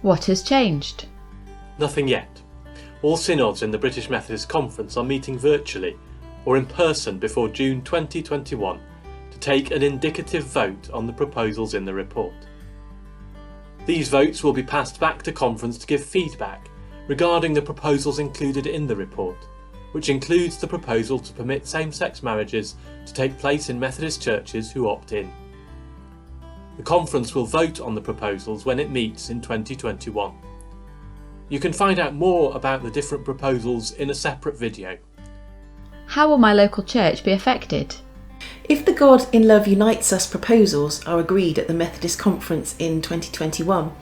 What has changed? Nothing yet. All Synods in the British Methodist Conference are meeting virtually or in person before June 2021 to take an indicative vote on the proposals in the report. These votes will be passed back to conference to give feedback regarding the proposals included in the report, which includes the proposal to permit same-sex marriages to take place in Methodist churches who opt in. The conference will vote on the proposals when it meets in 2021. You can find out more about the different proposals in a separate video. How will my local church be affected? If the God in Love Unites Us proposals are agreed at the Methodist Conference in 2021,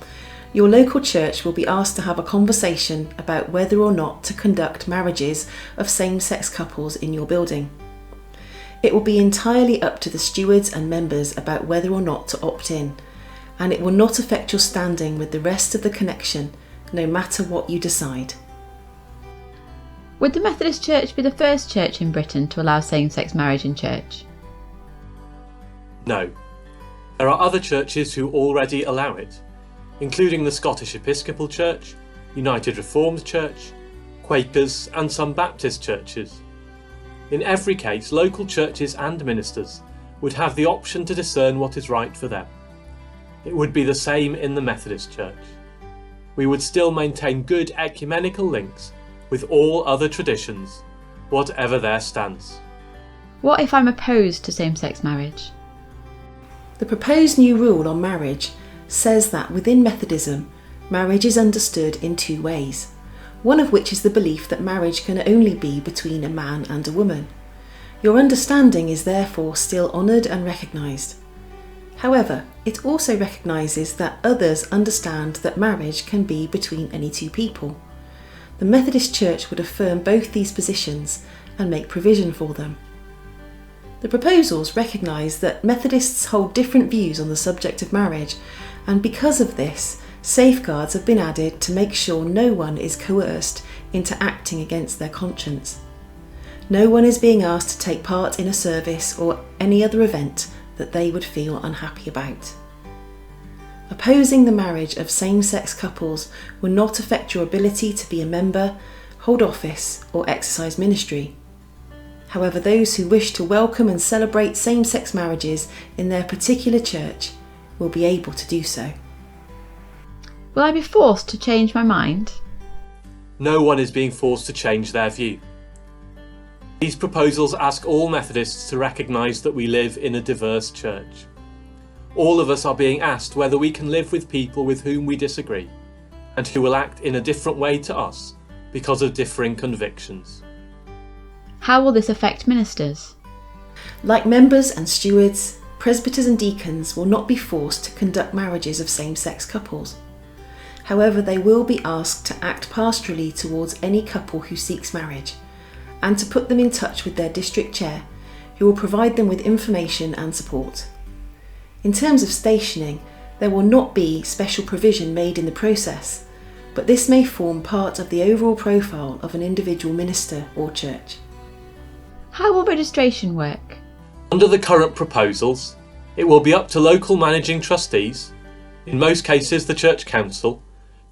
your local church will be asked to have a conversation about whether or not to conduct marriages of same-sex couples in your building. It will be entirely up to the stewards and members about whether or not to opt in, and it will not affect your standing with the rest of the connection, no matter what you decide. Would the Methodist Church be the first church in Britain to allow same-sex marriage in church? No. There are other churches who already allow it, including the Scottish Episcopal Church, United Reformed Church, Quakers and some Baptist churches. In every case, local churches and ministers would have the option to discern what is right for them. It would be the same in the Methodist Church. We would still maintain good ecumenical links with all other traditions, whatever their stance. What if I'm opposed to same-sex marriage? The proposed new rule on marriage says that within Methodism, marriage is understood in two ways, one of which is the belief that marriage can only be between a man and a woman. Your understanding is therefore still honoured and recognised. However, it also recognises that others understand that marriage can be between any two people. The Methodist Church would affirm both these positions and make provision for them. The proposals recognise that Methodists hold different views on the subject of marriage, and because of this, safeguards have been added to make sure no one is coerced into acting against their conscience. No one is being asked to take part in a service or any other event that they would feel unhappy about. Opposing the marriage of same-sex couples will not affect your ability to be a member, hold office, or exercise ministry. However, those who wish to welcome and celebrate same-sex marriages in their particular church will be able to do so. Will I be forced to change my mind? No one is being forced to change their view. These proposals ask all Methodists to recognise that we live in a diverse church. All of us are being asked whether we can live with people with whom we disagree and who will act in a different way to us because of differing convictions. How will this affect ministers? Like members and stewards, presbyters and deacons will not be forced to conduct marriages of same-sex couples. However, they will be asked to act pastorally towards any couple who seeks marriage, and to put them in touch with their district chair, who will provide them with information and support. In terms of stationing, there will not be special provision made in the process, but this may form part of the overall profile of an individual minister or church. How will registration work? Under the current proposals, it will be up to local managing trustees, in most cases the church council,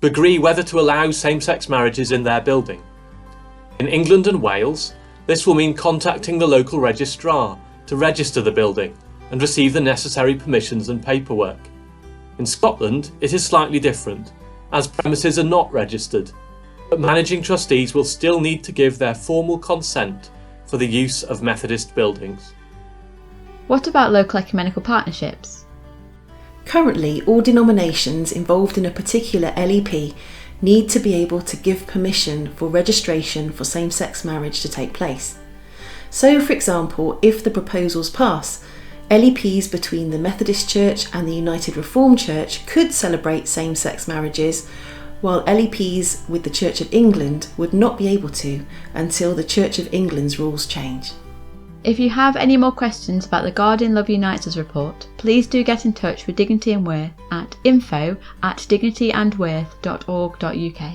to agree whether to allow same-sex marriages in their building. In England and Wales, this will mean contacting the local registrar to register the building and receive the necessary permissions and paperwork. In Scotland, it is slightly different, as premises are not registered, but managing trustees will still need to give their formal consent for the use of Methodist buildings. What about local ecumenical partnerships? Currently, all denominations involved in a particular LEP need to be able to give permission for registration for same-sex marriage to take place. So, for example, if the proposals pass, LEPs between the Methodist Church and the United Reformed Church could celebrate same-sex marriages, while LEPs with the Church of England would not be able to until the Church of England's rules change. If you have any more questions about the God in Love Unites Us report, please do get in touch with Dignity and Worth at info@dignityandworth.org.uk.